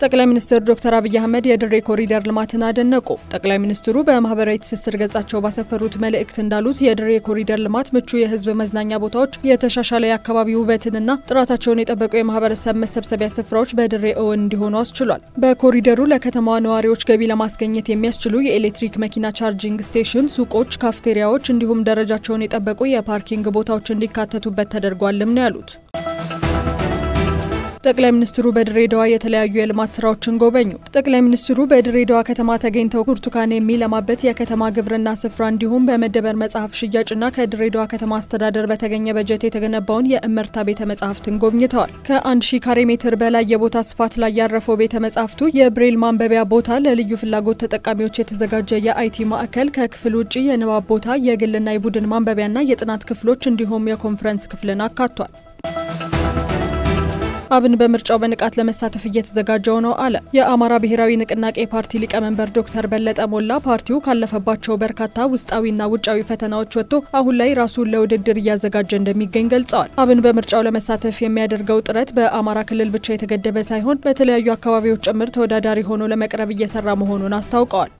ጠቅላይ ሚኒስትር ዶክተር አብይ አህመድ የድሬ ኮሪደር ልማትን አደነቁ። ጠቅላይ ሚኒስትሩ በማህበራዊ ትስስር ገጻቸው ባሰፈሩት መልእክት እንዳሉት የድሬ ኮሪደር ልማት ምቹ የህዝብ መዝናኛ ቦታዎች፣ የተሻሻለ የአካባቢ ውበትንና ጥራታቸውን የጠበቁ የማህበረሰብ መሰብሰቢያ ስፍራዎች በድሬ እውን እንዲሆኑ አስችሏል። በኮሪደሩ ለከተማዋ ነዋሪዎች ገቢ ለማስገኘት የሚያስችሉ የኤሌክትሪክ መኪና ቻርጂንግ ስቴሽን፣ ሱቆች፣ ካፍቴሪያዎች እንዲሁም ደረጃቸውን የጠበቁ የፓርኪንግ ቦታዎች እንዲካተቱበት ተደርጓልም ነው ያሉት። ጠቅላይ ሚኒስትሩ በድሬዳዋ የተለያዩ የልማት ስራዎችን ጎበኙ። ጠቅላይ ሚኒስትሩ በድሬዳዋ ከተማ ተገኝተው ብርቱካን የሚለማበት የከተማ ግብርና ስፍራ እንዲሁም በመደበር መጽሐፍ ሽያጭና ከድሬዳዋ ከተማ አስተዳደር በተገኘ በጀት የተገነባውን የእመርታ ቤተ መጻሕፍትን ጎብኝተዋል። ከ1000 ካሬ ሜትር በላይ የቦታ ስፋት ላይ ያረፈው ቤተ መጻሕፍቱ የብሬል ማንበቢያ ቦታ፣ ለልዩ ፍላጎት ተጠቃሚዎች የተዘጋጀ የአይቲ ማዕከል፣ ከክፍል ውጭ የንባብ ቦታ፣ የግልና የቡድን ማንበቢያና የጥናት ክፍሎች እንዲሁም የኮንፈረንስ ክፍልን አካቷል። አብን በምርጫው በንቃት ለመሳተፍ እየተዘጋጀው ነው አለ። የአማራ ብሔራዊ ንቅናቄ ፓርቲ ሊቀመንበር ዶክተር በለጠ ሞላ ፓርቲው ካለፈባቸው በርካታ ውስጣዊና ውጫዊ ፈተናዎች ወጥቶ አሁን ላይ ራሱን ለውድድር እያዘጋጀ እንደሚገኝ ገልጸዋል። አብን በምርጫው ለመሳተፍ የሚያደርገው ጥረት በአማራ ክልል ብቻ የተገደበ ሳይሆን በተለያዩ አካባቢዎች ጭምር ተወዳዳሪ ሆኖ ለመቅረብ እየሰራ መሆኑን አስታውቀዋል።